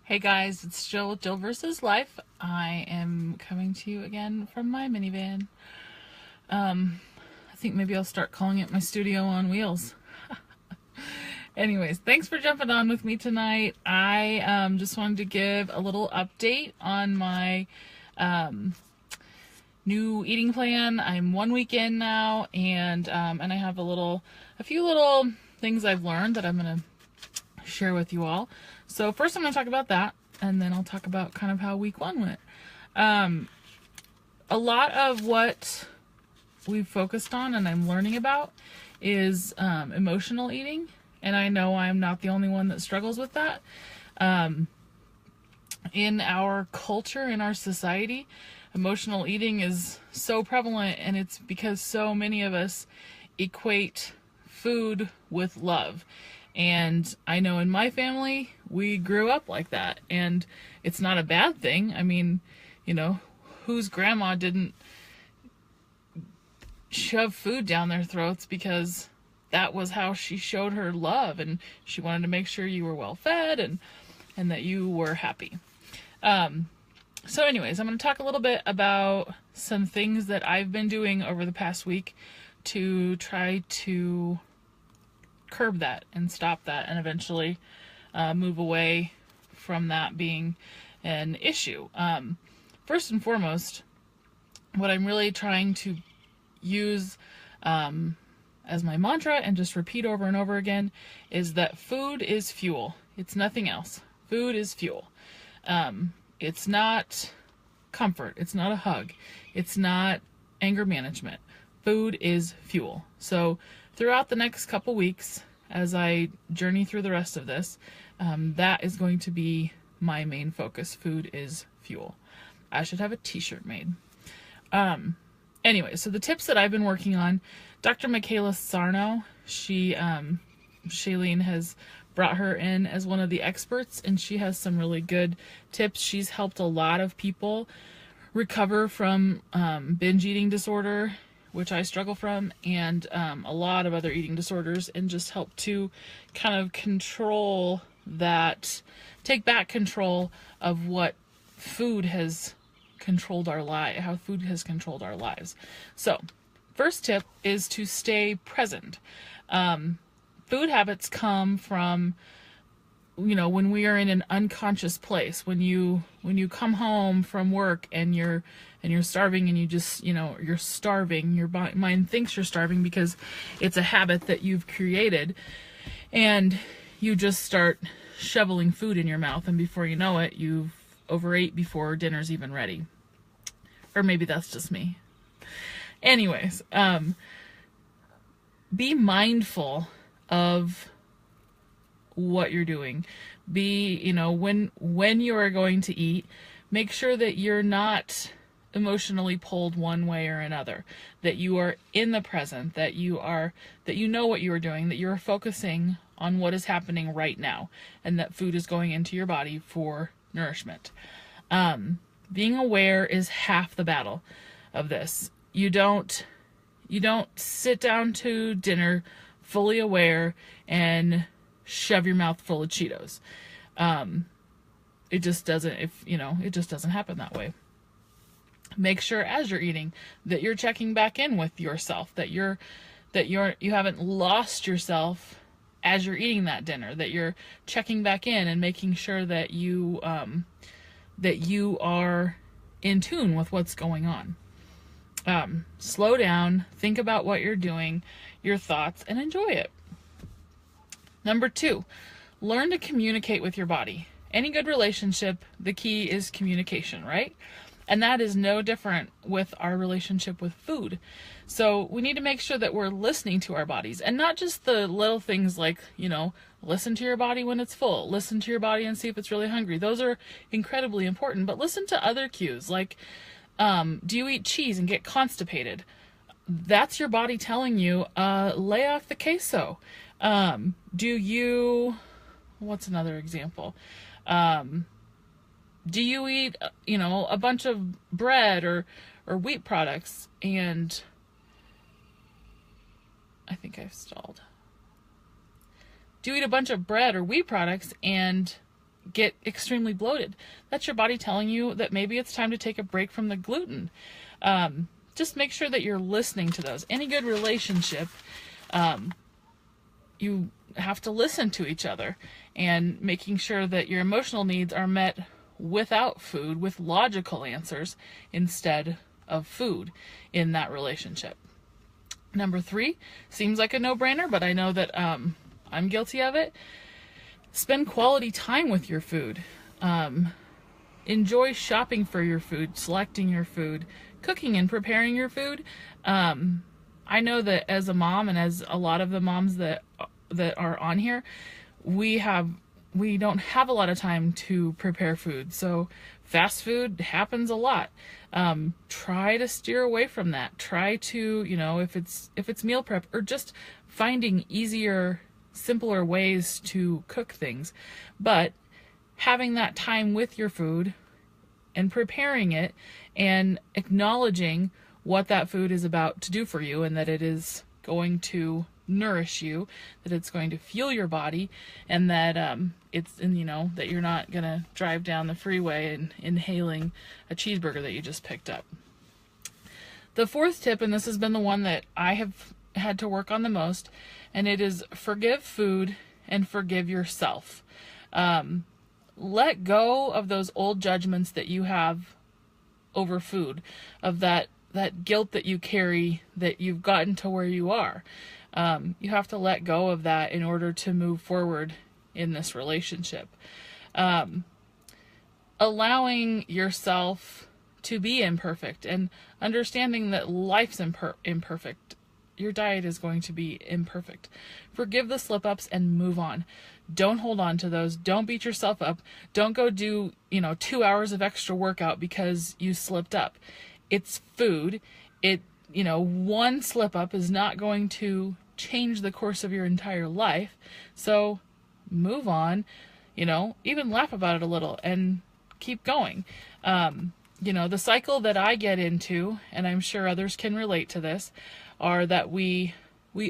Hey guys, it's Jill versus Life. I am coming to you again from my minivan. I think maybe I'll start calling it my studio on wheels. Anyways, thanks for jumping on with me tonight. I just wanted to give a little update on my new eating plan. I'm 1 week in now, and I have a few little things I've learned that I'm gonna share with you all. So first I'm going to talk about that, and then I'll talk about kind of how week 1 went. A lot of what we've focused on and I'm learning about is emotional eating, and I know I'm not the only one that struggles with that. In our culture, in our society, emotional eating is so prevalent, and it's because so many of us equate food with love. And I know in my family, we grew up like that, and it's not a bad thing. I mean, you know, whose grandma didn't shove food down their throats because that was how she showed her love, and she wanted to make sure you were well fed and that you were happy. So anyways, I'm going to talk a little bit about some things that I've been doing over the past week to try to curb that and stop that, and eventually move away from that being an issue. First and foremost, what I'm really trying to use as my mantra and just repeat over and over again is that food is fuel. It's nothing else. Food is fuel. It's not comfort. It's not a hug. It's not anger management. Food is fuel. So throughout the next couple weeks, as I journey through the rest of this, that is going to be my main focus. Food is fuel. I should have a t-shirt made. Anyway, so the tips that I've been working on, Dr. Michaela Sarno, Chalene has brought her in as one of the experts, and she has some really good tips. She's helped a lot of people recover from binge eating disorder, which I struggle from, and a lot of other eating disorders, and just help to kind of control that, take back control of what food has controlled our life, how food has controlled our lives. So, first tip is to stay present. Food habits come from, you know, when we are in an unconscious place, when you come home from work and you're starving, and you just, you know, you're starving, your mind thinks you're starving because it's a habit that you've created, and you just start shoveling food in your mouth, and before you know it, you've overate before dinner's even ready. Or maybe that's just me. Anyways, be mindful of what you're doing. You know, when you are going to eat, make sure that you're not emotionally pulled one way or another, that you are in the present, that you know what you are doing, that you're focusing on what is happening right now, and that food is going into your body for nourishment. Being aware is half the battle of this. You don't sit down to dinner fully aware and shove your mouth full of Cheetos. It just doesn't happen that way. Make sure as you're eating that you're checking back in with yourself, that you haven't lost yourself as you're eating that dinner, that you're checking back in and making sure that you are in tune with what's going on. Slow down, think about what you're doing, your thoughts, and enjoy it. Number 2, learn to communicate with your body. Any good relationship, the key is communication, right? And that is no different with our relationship with food. So we need to make sure that we're listening to our bodies, and not just the little things like, you know, listen to your body when it's full, listen to your body and see if it's really hungry. Those are incredibly important, but listen to other cues like, do you eat cheese and get constipated? That's your body telling you, lay off the queso. What's another example? Do you eat, a bunch of bread or wheat products? And I think I've stalled. Do you eat a bunch of bread or wheat products and get extremely bloated. That's your body telling you that maybe it's time to take a break from the gluten. Just make sure that you're listening to those. Any good relationship, you have to listen to each other, and making sure that your emotional needs are met without food, with logical answers instead of food in that relationship. Number 3 seems like a no-brainer, but I know that I'm guilty of it. Spend quality time with your food. Enjoy shopping for your food, selecting your food, cooking and preparing your food. I know that as a mom, and as a lot of the moms that are on here, we don't have a lot of time to prepare food. So fast food happens a lot. Try to steer away from that. Try to, if it's meal prep, or just finding easier, simpler ways to cook things. But having that time with your food and preparing it and acknowledging what that food is about to do for you, and that it is going to nourish you, that it's going to fuel your body, and that that you're not gonna drive down the freeway and inhaling a cheeseburger that you just picked up. The 4th tip, and this has been the one that I have had to work on the most, and it is forgive food and forgive yourself. Let go of those old judgments that you have over food, of that guilt that you carry, that you've gotten to where you are. You have to let go of that in order to move forward in this relationship. Allowing yourself to be imperfect, and understanding that life's imperfect. Your diet is going to be imperfect. Forgive the slip-ups and move on. Don't hold on to those. Don't beat yourself up. Don't go do, 2 hours of extra workout because you slipped up. It's food. One slip-up is not going to change the course of your entire life. So move on, even laugh about it a little and keep going. The cycle that I get into, and I'm sure others can relate to this, are that we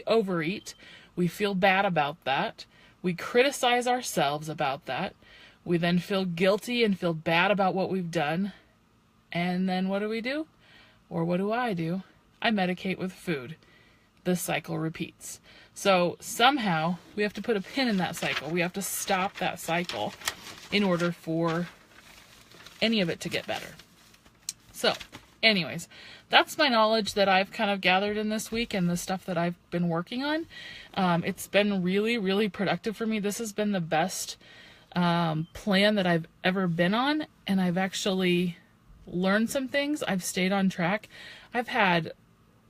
overeat, we feel bad about that, we criticize ourselves about that, we then feel guilty and feel bad about what we've done, and then what do? Or what do? I medicate with food. The cycle repeats. So somehow we have to put a pin in that cycle. We have to stop that cycle in order for any of it to get better. So anyways, that's my knowledge that I've kind of gathered in this week, and the stuff that I've been working on. It's been really, really productive for me. This has been the best plan that I've ever been on, and I've actually learned some things. I've stayed on track. I've had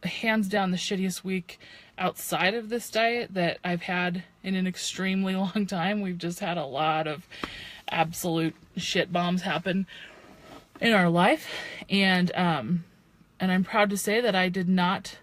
hands down the shittiest week outside of this diet that I've had in an extremely long time. We've just had a lot of absolute shit bombs happen in our life, and I'm proud to say that I did not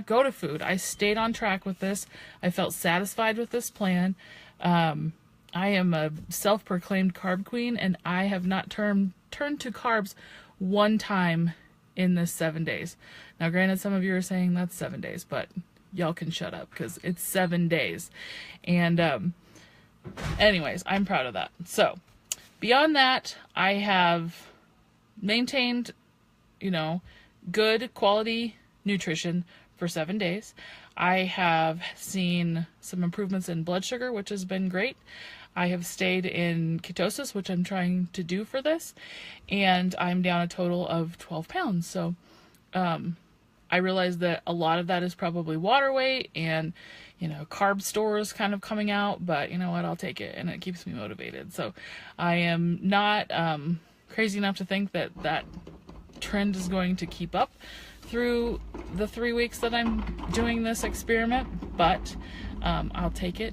go to food. I stayed on track with this. I felt satisfied with this plan. I am a self-proclaimed carb queen, and I have not turned to carbs one time in this 7 days. Now, granted, some of you are saying that's 7 days, but y'all can shut up because it's 7 days. And anyways, I'm proud of that. So beyond that, I have maintained, good quality nutrition for 7 days. I have seen some improvements in blood sugar, which has been great. I have stayed in ketosis, which I'm trying to do for this, and I'm down a total of 12 pounds. So I realize that a lot of that is probably water weight and, carb stores kind of coming out, but you know what, I'll take it, and it keeps me motivated. So I am not crazy enough to think that that trend is going to keep up through the 3 weeks that I'm doing this experiment, but I'll take it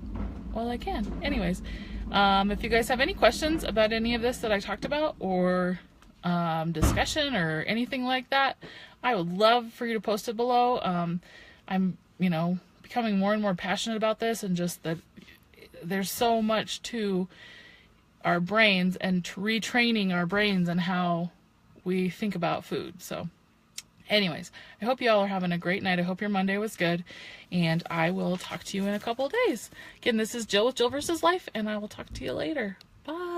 while I can. Anyways, if you guys have any questions about any of this that I talked about, or discussion or anything like that, I would love for you to post it below. I'm, becoming more and more passionate about this, and just that there's so much to our brains and retraining our brains and how we think about food. So anyways, I hope you all are having a great night. I hope your Monday was good, and I will talk to you in a couple of days. Again, this is Jill with Jill vs. Life, and I will talk to you later. Bye.